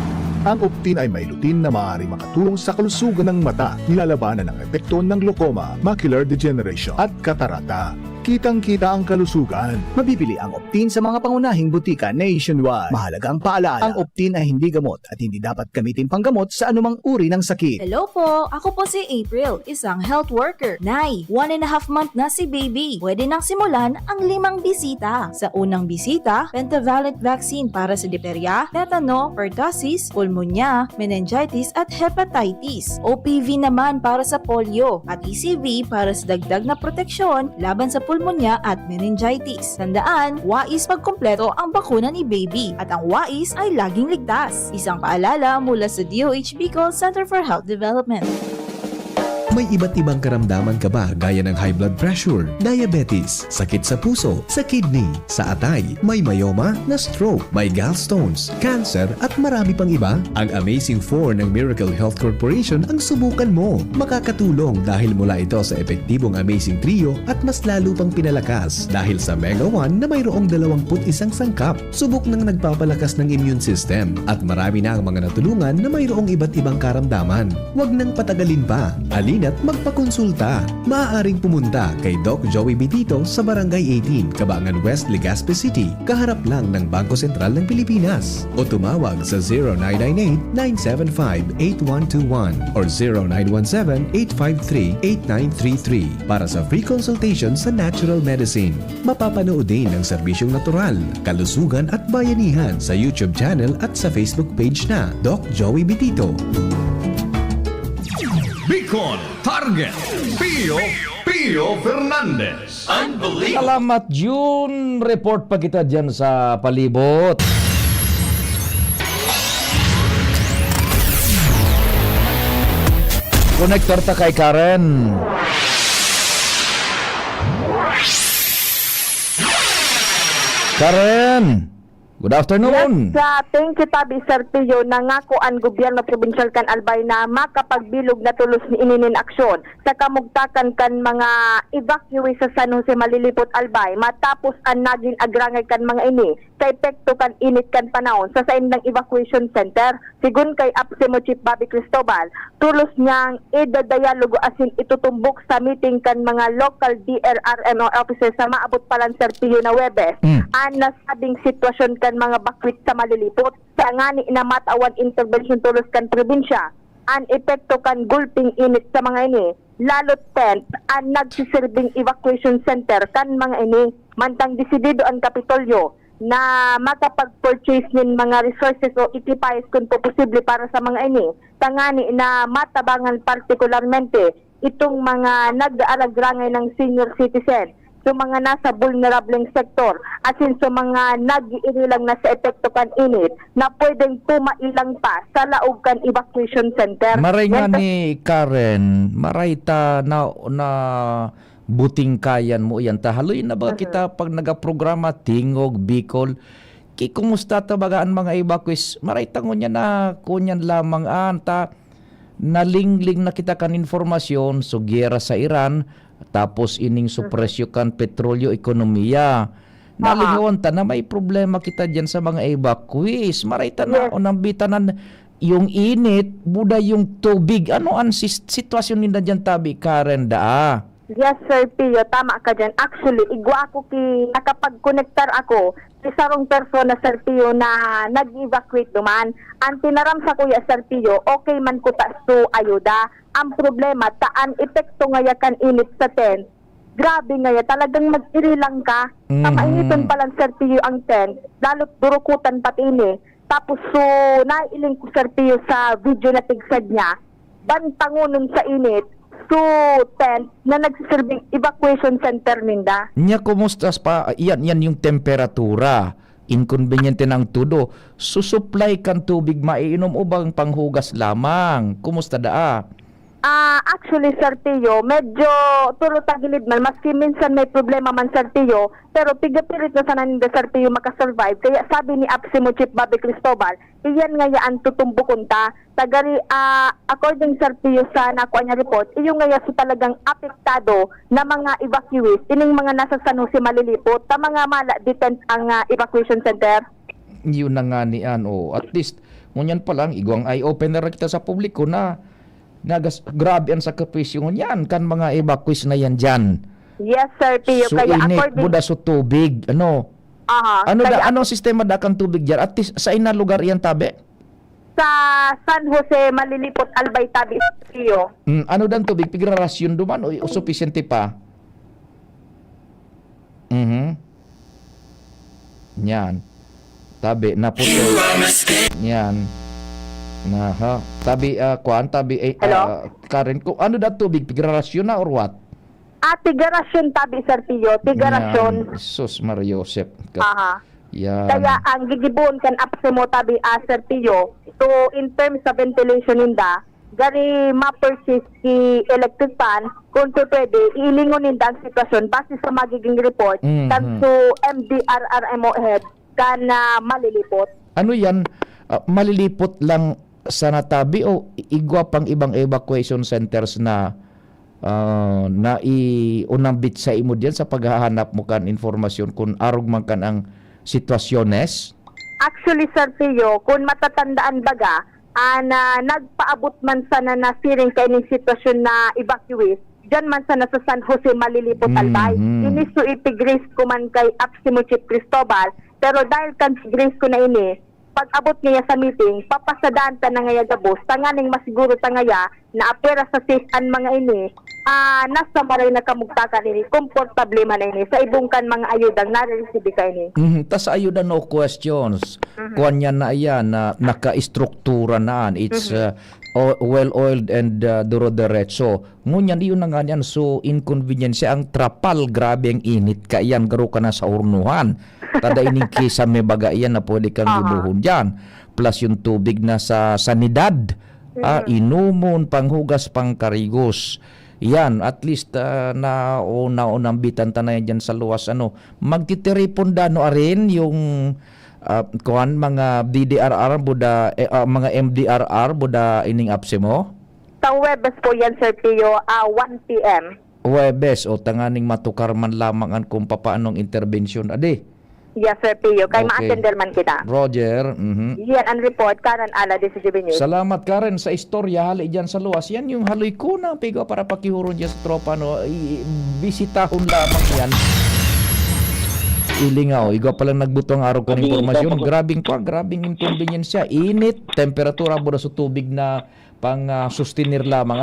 Speaker 13: Ang Optin ay may lutin na maaaring makatulong sa kalusugan ng mata, nilalabanan ang epekto ng glaucoma, macular degeneration at katarata. kitang-kita ang kalusugan. Mabibili ang Optin sa mga pangunahing butika nationwide. Mahalagang paalala, ang Optin ay hindi gamot at hindi dapat gamitin panggamot sa anumang uri ng sakit.
Speaker 14: Hello po, ako po si April, isang health worker. Nay, 1.5 month na si baby. Pwede nang simulan ang 5 bisita. Sa unang bisita, pentavalent vaccine para sa diphtheria, tetano, pertussis, pulmonya, meningitis at hepatitis. OPV naman para sa polio at ECV para sa dagdag na proteksyon laban sa pulmonya at meningitis. Tandaan, wais pagkumpleto ang bakuna ni baby at ang wais ay laging ligtas. Isang paalala mula sa DOH Bicol Center for Health Development.
Speaker 11: May iba't ibang karamdaman ka ba gaya ng high blood pressure, diabetes, sakit sa puso, sa kidney, sa atay, may myoma, na stroke, may gallstones, cancer at marami pang iba? Ang Amazing 4 ng Miracle Health Corporation ang subukan mo. Makakatulong dahil mula ito sa epektibong Amazing Trio at mas lalo pang pinalakas dahil sa Mega 1 na mayroong 21 sangkap. Subok ng nagpapalakas ng immune system at marami na ang mga natulungan na mayroong iba't ibang karamdaman. Huwag nang patagalin pa. At magpakonsulta. Maaaring pumunta kay Doc Joey Bitito sa Barangay 18, Cabangan West, Legazpi City, kaharap lang ng Bangko Sentral ng Pilipinas. O tumawag sa 0998-975-8121 or 0917-853-8933 para sa free consultation sa natural medicine. Mapapanood din ang serbisyong natural, kalusugan at bayanihan sa YouTube channel at sa Facebook page na Doc Joey Bitito.
Speaker 2: Bicol Target Pio Fernandez.
Speaker 1: Salamat June. Report pa kita dyan sa palibot. Connector ta kay Karen. Karen, good afternoon.
Speaker 15: Sa thank you tabi Sir Pio, nangako ang gobyerno provincial kan Albay na makapagbilog na tulos ni ininin aksyon sa kamugtakan kan mga evacuee sa San Jose Malilipot Albay matapos ang naging agrangay kan mga ini sa epekto kan init kan panahon sa saindang evacuation center. Sigun kay Apsimo Chief Bobby Cristobal, tulos niyang idadialogo asin itutumbok sa meeting kan mga local DRRMO officers sa maabot palan Sir Pio na Webes. Ang nasabing sitwasyon kan mga bakwit sa Malilipot sa ngani na matawan intervention tulos kan probinsya ang epekto kan gulping init sa mga ini lalot tent ang nagsisirbing evacuation center kan mga ini mantang desidido ang Kapitolyo na makapag-purchase ng mga resources o equipment kung po posible para sa mga ini tangani na matabangan partikularmente itong mga nag-aalagrangay ng senior citizen sa mga nasa vulnerableng sektor asin sa mga nag-iilang na sa epekto kan init na pwedeng tumailang pa sa laog kan evacuation center.
Speaker 1: Maray nga ni Karen, maray ta na buting kayan mo yan. Tahaloy na ba kita pag nagaprograma Tingog, Bicol, kumusta ta bagaan mga evacuees? Maray ta ngunya na kunyan lamang anta nalingling na kita kan informasyon so giyera sa Iran tapos ining supresyo kan petrolyo ekonomiya. Nalingawan ta na may problema kita dyan sa mga evacuees. Maray ta na o nambitanan yung init, buda yung tubig. Ano ang sitwasyon nila dyan tabi, Karen da?
Speaker 15: Yes, Sir Pio, tama ka dyan. Actually, igwa ako nakapag-connectar ako sa sarong persona, Sir Pio, na nag-evacuate duman. Ang tinaram sa kuya, Sir Pio, okay man ko ta su ayuda. Ang problema, taan epekto ngaya kan init sa tent. Grabe ngaya, talagang mag-irilang ka. Mainiton pa lang, Sir Pio, ang tent. Lalo't durukutan pati ini. Tapos, so, nailing ko, Sir Pio, sa video na tigsad niya. Bantangunon sa init. So, tent na nagsiserving evacuation center ninda.
Speaker 1: Nya kumusta pa? Yan yung temperatura. Inconveniente ng tudo. Susupply kan tubig maiinom o bang panghugas lamang? Kumusta daa?
Speaker 15: Actually, Sir Tio, medyo turo tagilid man. Maski minsan may problema man, Sir Tio, pero pigapilit na sana ninda, Sir Tio, makasurvive. Kaya sabi ni Apsimo Chief Bobby Cristobal, iyan nga yaan tutumbukon ta. Tagari, according, Sir Tio, sa nakuha niya report, iyon nga so talagang apektado na mga evacuees, ining mga nasa San Jose Malilipot, ta mga mala detent ang evacuation center.
Speaker 1: Yun na nga ni ano, at least, ngunyan pa lang, igwang eye-opener kita sa publiko na grabe ang sakripisyo yan kan mga evacuees na yan dyan.
Speaker 15: Yes, Sir Pio.
Speaker 1: So
Speaker 15: Kaya
Speaker 1: init
Speaker 15: according...
Speaker 1: buda so tubig. Ano?
Speaker 15: Aha,
Speaker 1: Ano
Speaker 15: kaya
Speaker 1: ano sistema da kang tubig diyan? At sa ina lugar iyan tabi?
Speaker 15: sa San Jose, Malilipot, Albay, Tabi, Sir Pio.
Speaker 1: Ano dan tubig pigra rasyon duman o sufficiente pa? Yan. Tabi na puto. Yan. Na ha. Tabi kuan tabi Karen ko ano da tubig pigra rasyon na or what?
Speaker 15: Tigarasyon, Tabi, Sir Pio. Tigarasyon.
Speaker 1: Yan. Sus Mario Josep.
Speaker 15: Aha.
Speaker 1: Yan.
Speaker 15: Kaya ang gigibon kan apse mo, Tabi, Sir Pio, to in terms of ventilation ninda, gari ma-purchase ki electric fan, kung to pwede, ilingon ninda ang sitwasyon base sa magiging report, kanso MDRRMO head, kan malilipot.
Speaker 1: Ano yan? Malilipot lang sa Natabi o igwa pang ibang evacuation centers na unambit sa imo diyan sa paghahanap mo kan informasyon kung arog man kan ang sitwasyones?
Speaker 15: Actually, Sir Pio, kung matatandaan baga, nagpaabot man sana na fearing kay ning sitwasyon na evacuees, dyan man sana sa San Jose, Malilipot, Albay. Inis to ipigris ko man kay Apsimo Chief Cristobal, pero dahil kan grace ko na ini, pag-abot niya sa meeting, papasadaan ta na ngaya gabos, tanganing masiguro ta ngaya na apera sa safean mga ini, nasa maray na kamugtakan ini, komportable man ini, sa ibungkan mga ayudang nare-receive ka ini.
Speaker 1: Tas ayuda no questions. Kuan yan na yan na naka-istruktura naan. It's well-oiled and duro-derecho. Ngunyan iyon na nga yan, so inconvenience ang trapal, grabe ang init ka yan, garo ka na sa urnuhan. Tada ining kisa may baga yan na pwede kang gibuhon dyan. Plus yung tubig na sa sanidad, inumon, panghugas, pangkarigos. Yan, at least na unang bitan tanay dyan sa luwas. Magtitiripon no arin yung mga DDRR, buda, mga MDRR, buda ining apse mo?
Speaker 15: Sa Webes po yan, Sir Pio, 1 p.m.
Speaker 1: Webes, o tanganing matukar man lamang ang kung papaanong intervention. Ade?
Speaker 15: Yes, Sir Pio. Kay
Speaker 1: Okay.
Speaker 15: ma-attender man kita.
Speaker 1: Roger.
Speaker 15: Yan ang report, Karan Ala, DCGB News.
Speaker 1: Salamat Karen sa istorya hali dyan sa luwas. Yan yung haloy ko na pigo para pakihuro dyan sa tropa. Bisitahon lamang yan. Ilingaw, igo pa lang nagbutong araw ko ng informasyon. Grabing inconvenience siya. Init, temperatura buda sa tubig na pang sustenir lamang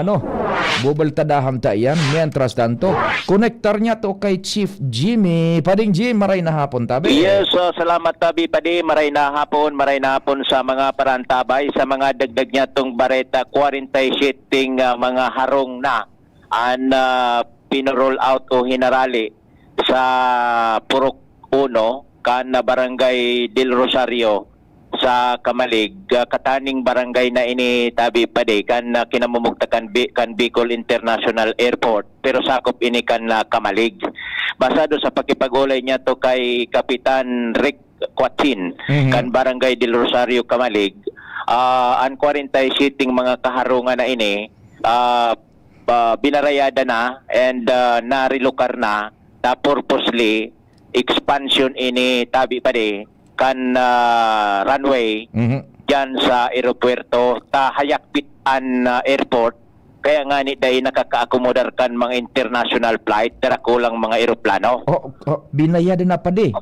Speaker 1: bubaltadahan ta yan. Mientras tanto, konektar niya to kay Chief Jimmy. Pading Jim, maray na hapon tabi.
Speaker 16: Yes, salamat tabi padi, maray na hapon sa mga parantabay, sa mga dagdag niya tong bareta 47 mga harong na pinroll out o hinarali sa Purok 1 kan Barangay Del Rosario sa Kamalig, kataning barangay na ini tabi pade kan kinamumugtakan kan Bicol International Airport, pero sakop ini kan Kamalig. Basado sa pakipagulay niya to kay Kapitan Rick Quatin kan Barangay Del Rosario Kamalig, ang 47 mga kaharungan na ini binarayada na and narilukar na purposely expansion ini tabi pade kan runway dyan sa aeropuerto Hayakpitan Airport, kaya nga ni dahil nakaka-accommodar kan mga international flight kulang mga aeroplano.
Speaker 1: Binayad na pa di?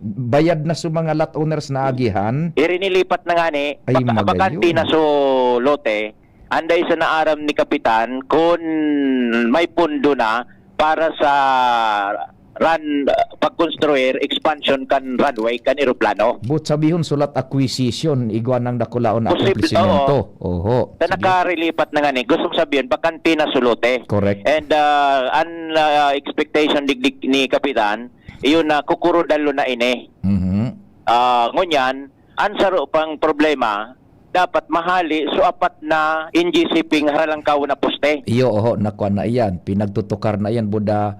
Speaker 1: Bayad na sa mga lot owners na agihan?
Speaker 16: Irinilipat na nga ni bakanti na so lote, anday sa naaram ni Kapitan kung may pundo na para sa pagkonstruir expansion kan runway kan eroplano.
Speaker 1: But sabihon sulat acquisition igwa ng dakulaon accomplishmento. Oho.
Speaker 16: Nakarilipat na nga ni. Gusto sabihin bakanti na sulute.
Speaker 1: Correct.
Speaker 16: And an expectation digdig ni Kapitan, iyon na kukurudalo na ini. Ngunyan, an saro pang problema, dapat mahali so apat na NGCP haralangkaw na poste.
Speaker 1: Iyo, nakuha na iyan. Pinagtutukar na iyan, buda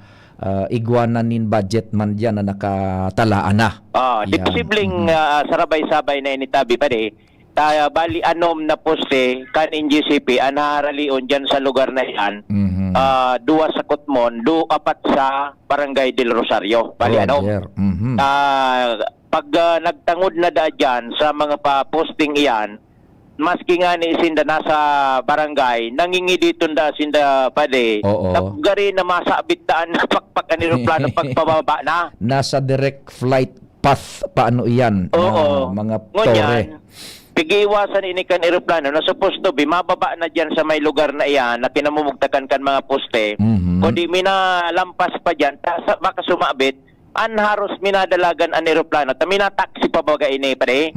Speaker 1: iguanan budget man dyan na nakatalaan na.
Speaker 16: Di posibleng sarabay-sabay na initabi pa de. Bali anom na poste kan NGCP anaharalion dyan sa lugar na yan. Dua sa Kutmon, apat sa Barangay Del Rosario. Bali anom. Pag nagtangod na da dyan sa mga pa-posting iyan, maski nga ni sinda nasa barangay, nangingi dito da sinda pade.
Speaker 1: Oo.
Speaker 16: Napugari na masabit daan na pakpak ang aeroplano pagpababa na.
Speaker 1: Nasa direct flight path paano iyan?
Speaker 16: Oo.
Speaker 1: Mga tore.
Speaker 16: Ngunyan, pigiiwasan ini kan aeroplano na supposed to be mababa na dyan sa may lugar na iyan na kinamumugtakan kan mga poste. Kundi minalampas pa dyan, baka sumabit, haros minadalagan ang aeroplano. Taksi pa baga ini pare.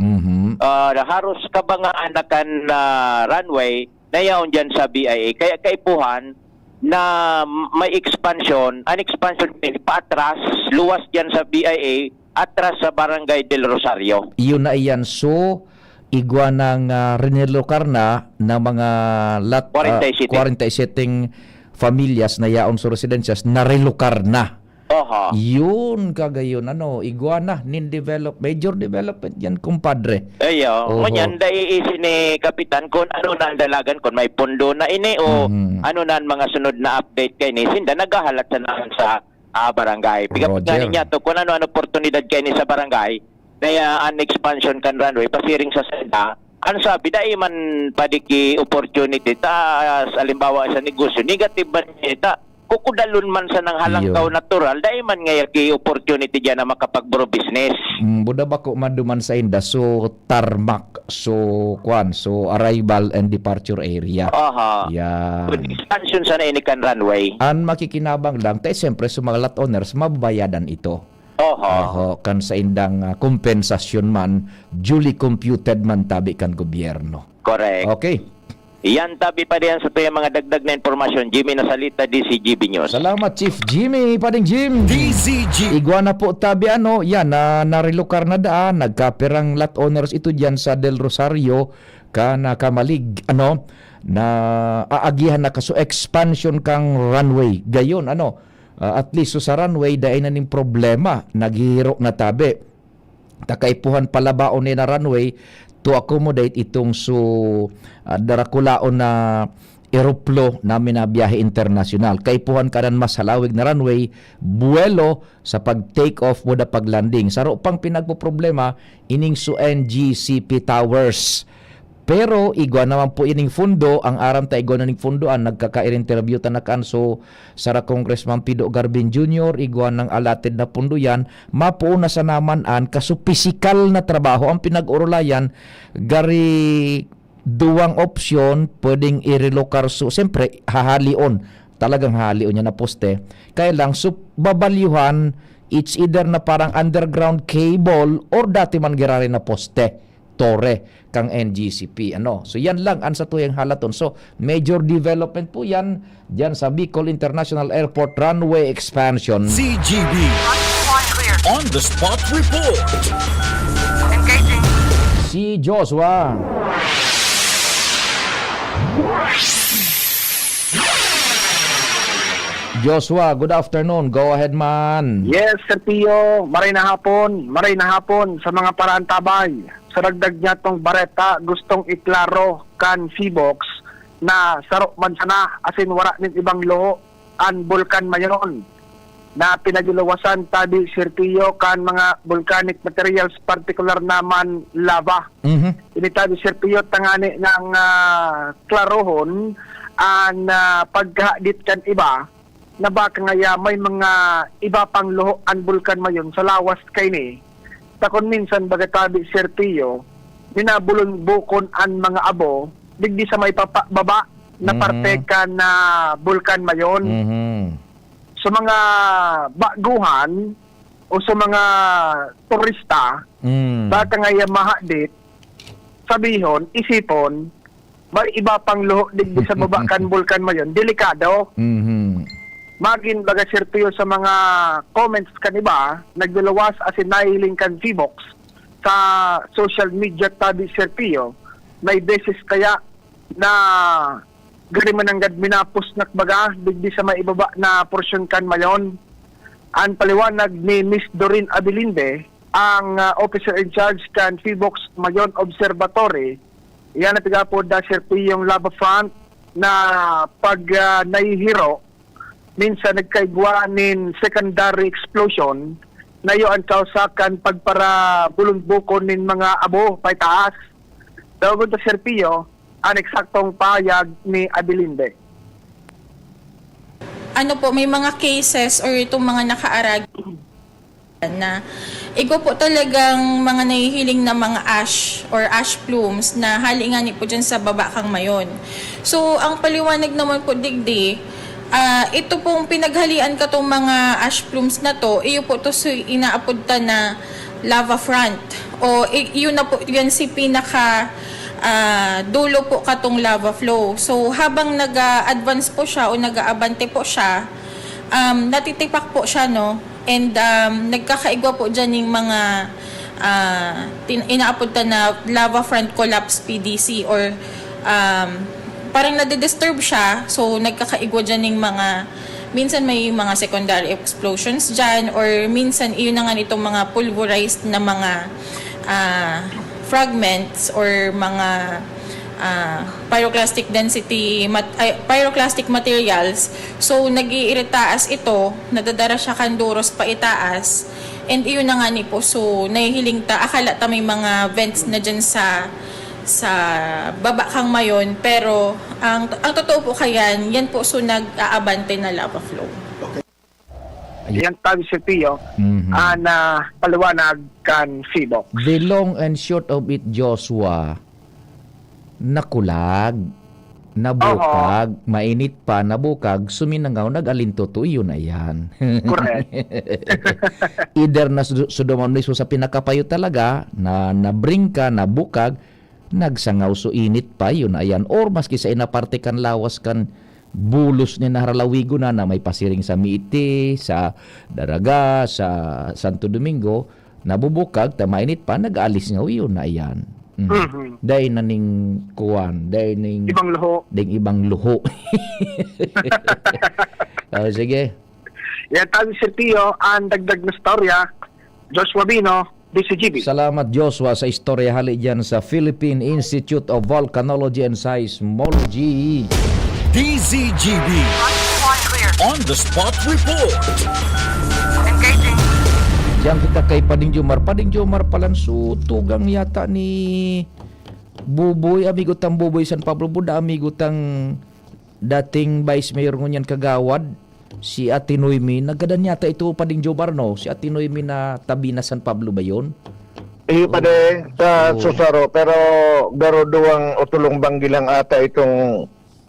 Speaker 16: Haros ka ba nga anakan runway na yaon dyan sa BIA. Kaya kaipuhan na may expansion, an expansion paatras, luwas dyan sa BIA, atras sa Barangay del Rosario.
Speaker 1: Iyon na iyan. So, igwa ng rinilokar na mga 47 familias na yaon sa residensyas na relokar na.
Speaker 16: Oho.
Speaker 1: Yun kagayon iguana major development yan kumpadre.
Speaker 16: Ayo, ngunyan dai isi ni kapitan kung ano na ang dalagan kung may pondo na ini o ano na ang mga sunod na update kay ni sinda nagahalat sa barangay. Pigapagani niya to kung ano oportunidad kay ni sa barangay kaya an expansion kan runway pasiring sa senda. Ano sabi dai man padiki opportunity ta halimbawa sa negosyo negative ba ta kukudalon man sa nang halangkaw natural dahil man ngayaki opportunity dyan na makapag-bro business.
Speaker 1: Buda ba ko maduman sa inda so tarmac so arrival and departure area.
Speaker 16: Aha.
Speaker 1: Yan.
Speaker 16: Expansion sana ini kan runway.
Speaker 1: An makikinabang lang tayo siyempre sa mga lot owners mababayadan ito.
Speaker 16: Oho.
Speaker 1: Kan sa indang kompensasyon man duly computed man tabi kan gobyerno.
Speaker 16: Correct.
Speaker 1: Okay.
Speaker 16: Iyan tabi pa diyan sa tuyang mga dagdag na impormasyon. Jimmy Nasalita, DCGB News.
Speaker 1: Salamat Chief Jimmy, Pading Jim.
Speaker 2: DCG.
Speaker 1: Iguana po tabi yan narilokar na daan, nagkapirang lot owners ito diyan sa Del Rosario na Kamalig na aagihan na kaso expansion kang runway. Gayon at least so sa runway dahil na ning problema naghihiro na tabi. Takaipuhan palabaon ni na runway to accommodate itong darakulaon na eroplo namin na biyahe internasyonal. Kaipuhan kanan mas halawig na runway, buwelo sa pag-take off mo da pag-landing. Saro pang pinagpo-problema ining su NGCP Towers. Pero igwa naman po ining fundo, ang aram ta igwa na ning fundoan, nagkaka-interview ta na kanso Sara Congressman Pido Garbin Jr., igwa ng allotted na pundo yan, mapuuna sa namanan, kaso physical na trabaho ang pinag-urulayan, gari duwang opsyon, pwedeng i-relocate siyempre, hahalion, talagang hahalion niya na poste, kaya lang, babalyuhan, it's either na parang underground cable or dati man girari na poste, tore kang NGCP so yan lang ang sa tuyang halaton. So major development po yan diyan sa Bicol International Airport runway expansion.
Speaker 2: CGB On the Spot Report.
Speaker 1: Si Joshua. Joshua, good afternoon. Go ahead man.
Speaker 17: Yes, Sir Pio. Maray na hapon sa mga paraan tabay. Sa dagdag niya tong bareta, gustong iklaro kan Seabox na sarok man sana asin wara nin ibang loho an bulkan mayon na pinagluwasan tabi Sir Pio kan mga volcanic materials particular naman lava. Ini tabi Sir Pio tangani ng klarohon an pagkahadit kan iba na baka ngaya may mga iba pang loho an bulkan mayon sa lawas kay ni takon minsan bagatabi Sir Pio minabulon bukon an mga abo digdi sa may baba na parte ka na bulkan mayon. So mga baguhan o sa mga turista baka ngaya mahadit sabihon isipon may iba pang loho digdi sa baba kan bulkan mayon delikado. Magin baga Sir Pio sa mga comments kaniba, nagdalawas asin nahiling kan Seabox sa social media tabi Sir Pio, may beses kaya na gani mananggad minapos nakbaga, digdi sa may ibaba na porsyon kan mayon. Ang paliwanag ni Miss Doreen Abilinde, ang officer in charge kan Seabox Mayon Observatory, yan na tiga po da Sir Pio yung lava front na pag nahihiro, minsan nagkaigwanin secondary explosion na yun ang kausakan pagpara bulunbukon nin mga abo pay taas Daw to Sir Pio, ang eksaktong payag ni Abilinde.
Speaker 18: Ano po, may mga cases or itong mga nakaarag na ikaw po talagang mga nahihiling na mga ash or ash plumes na halingani po dyan sa baba kang mayon. So, ang paliwanag naman po digdi, ito pong pinaghalian ka tong mga ash plumes na to, iyo po to so inaapod ta na lava front. O yun na po, yan si pinaka dulo po katong lava flow. So, habang nag-advance po siya o nag-aabante po siya, natitipak po siya, no? And nagkakaigwa po dyan yung mga inaapod na lava front collapse PDC or parang nadidisturb siya. So, nagkakaigwa dyan yung mga, minsan may mga secondary explosions dyan or minsan iyon na nga itong mga pulverized na mga fragments or mga pyroclastic pyroclastic materials. So nag-iiritaas ito, nadadara siya kanduros pa itaas. And iyon na nga ni po. So nahihiling ta, akala ta may mga vents na dyan sa baba kang mayon, pero ang totoo po kayan, yan po so nag-aabante na lava flow.
Speaker 17: Yan tabi Sir Pio, na paliwanag kan Sibox.
Speaker 1: The long and short of it, Joshua, nakulag, nabukag, mainit pa, nabukag, suminangaw, nag-alintuto, yun na yan.
Speaker 17: Correct.
Speaker 1: Either na suduman mismo sa pinakapayo talaga, na nabring ka, nabukag, nagsangaw so init pa, yun na yan. Or maski sa inaparte kan lawas kan bulos ni naharalawigo na may pasiring sa Miiti, sa Daraga, sa Santo Domingo, nabubukag, mainit pa, nag-aalis nga, yun na yan. Dahil na ning kuwan, dahil ning
Speaker 17: ibang luho.
Speaker 1: Dahil ibang luho. Sige.
Speaker 17: Yan tabi Sir Pio, ang dagdag na storya, Joshua Bino, DCGB.
Speaker 1: Salamat Joshua sa istorya hali dyan sa Philippine Institute of Volcanology and Seismology.
Speaker 2: DZGB On the Spot Report.
Speaker 1: Diyan kita kay Pading Jomar. Pading Jomar palanso, tugang yata ni Buboy, amigo tang Buboy San Pablo Buda, amigo tang dating Vice Mayor ngunyan Kagawad, si Ate Noemi. Nagadan yata ito Pading Jomar, no? Si Ate Noemi na tabi na San Pablo ba yun?
Speaker 19: Pa de sa Susaro, pero duwang o tulong banggilang ata itong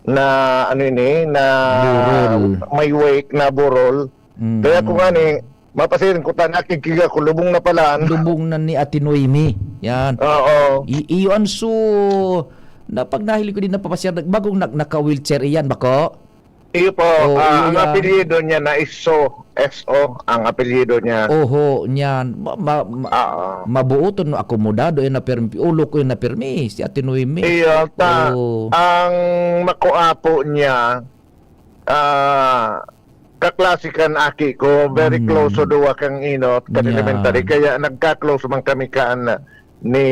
Speaker 19: na ano ini na burol. May wake na burol. Kaya kung ani mapasirin ko tan akikiga ko lubong na palaan.
Speaker 1: Lubong na ni Ate Noemi. Yan.
Speaker 19: Oo.
Speaker 1: Iyon so na pag nahili ko din na papasir bagong naka-wheelchair iyan bako.
Speaker 19: Iyo po, ang apelyido niya na SO, ang apelyido niya.
Speaker 1: Oho, niyan. Mabuoton no akomodado na permi, ulo ko na permi si Ate Noemi.
Speaker 19: Iyo, ang makuapo niya, kaklasikan aki ko, very close so duwa kang inot, elementary, kaya nagka-close man kami kaan ni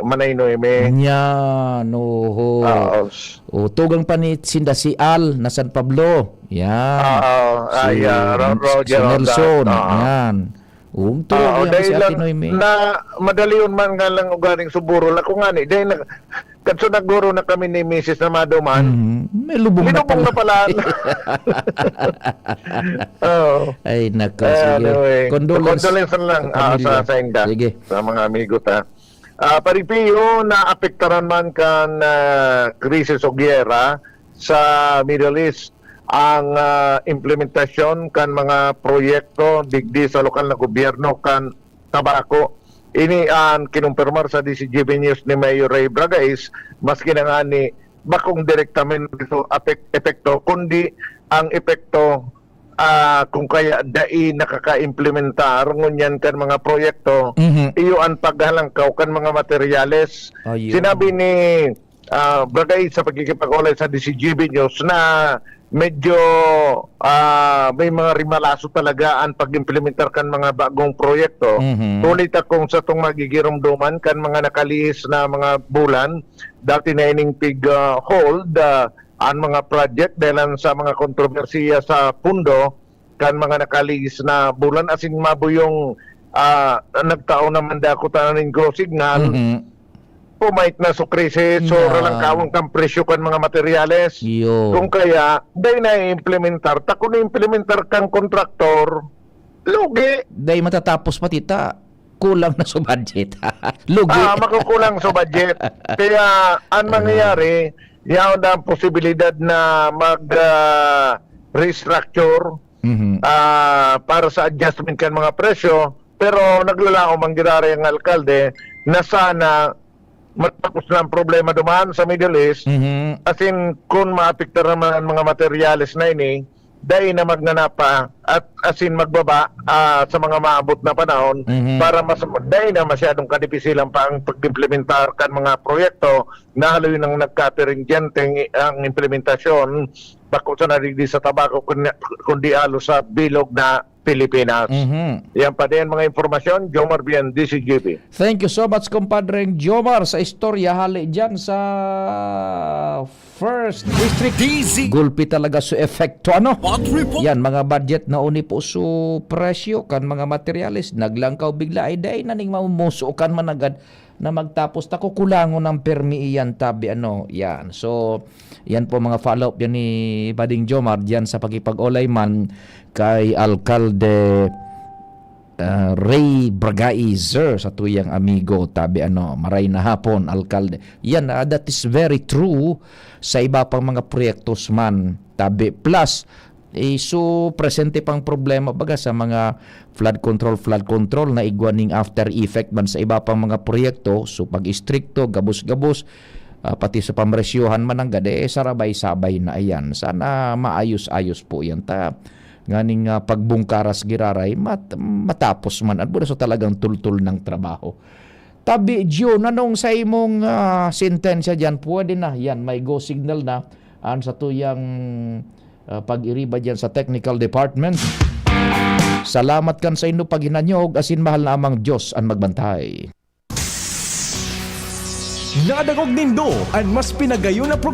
Speaker 19: Manay Noemi.
Speaker 1: Yan, oho. Tugang pa ni Sinda si Al na San Pablo. Yan. Si Nelson. Yan. Tugang si Ate Noemi.
Speaker 19: Na madali yun man nga lang ugaring suburo. Ako nga ni, dahil kadso naguro na kami ni Mrs. na maduman.
Speaker 1: May lubong na pala. Ay, nako. Sige.
Speaker 19: Condolence lang sa inda. Sige. Sa mga amigo ta. Paripiyo na apektaran man kan krisis o gyera sa Middle East ang implementasyon kan mga proyekto digdi sa lokal na gobyerno kan tabako. Ini ang kinumpirmar sa DCGB News ni Mayor Ray Bragais, maski na nga ni bakong direktamen ito epekto, kundi ang epekto kung kaya dai nakaka-implementar ngunyan kan mga proyekto, iyo ang paghalangkaw kan mga materyales. Sinabi ni Bragais sa pagkikipag-ulay sa DCGB News na medyo may mga rimalaso talaga ang pag-implementar kan mga bagong proyekto. Tulit akong sa itong magigirumduman kan mga nakalihis na mga bulan, dati na ining hold ang mga project dahil sa mga kontrobersiya sa pundo kan mga nakalihis na bulan asin mabuyong nagtaon naman da ako tanin go signal. po might na so krisis, so ralang kawang kang presyo kan mga materyales. Kung kaya, dahil na-implementar, kung na-implementar kang kontraktor, lugi.
Speaker 1: Dahil matatapos pa tita, kulang na sa budget. Lugi.
Speaker 19: Makukulang sa budget. Kaya, ang mangyayari, yaw na ang posibilidad na mag-restructure para sa adjustment kan mga presyo. Pero naglalao manggirari ang alkalde na sana matapos na ang problema dumaan sa Middle East. As in, kung maapektar naman ang mga materyales na ini, dahil na magnanapa at as in magbaba sa mga maabot na panahon para dahil na masyadong kadipisilan pa ang pag-implementar kan mga proyekto na haloy nang nagkatering dyan ang implementasyon bako sa narigdi sa tabako kundi alo sa bilog na Pilipinas. Yan pa din mga informasyon. Jomar Bien, DCGP.
Speaker 1: Thank you so much, compadreng Jomar, sa istorya hali dyan sa First District. Gulpi talaga su efekto. Yan, mga budget na uni po su presyo kan mga materialis. Naglangkaw bigla ay day naning mamumusukan managad na magtapos ta kukulangon ng permi iyan tabi yan. So yan po mga follow-up yan ni Bading Jomar diyan sa pagipag-olay man kay Alkalde Ray Bragaizer sa tuyang amigo tabi maray na hapon alkalde. Yan that is very true sa iba pang mga proyektos man tabi plus so presente pang problema baga sa mga flood control na igwaning after effect man sa iba pang mga proyekto. So pag istrikto gabos-gabos pati sa pamresyohan man ang gade sarabay-sabay na ayan. Sana maayos-ayos po yan ta nganing pagbungkaras giraray matapos man at buda so talagang tultul ng trabaho. Tabi Gio, nanong sa imong sentensya dyan pwede na yan may go signal na sa tuyang pag-iriba dyan sa technical department. Salamat kan sa inyo paghinanyog asin mahal na amang Diyos ang magbantay.
Speaker 7: Nadagog nindo ang mas pinagayon na programa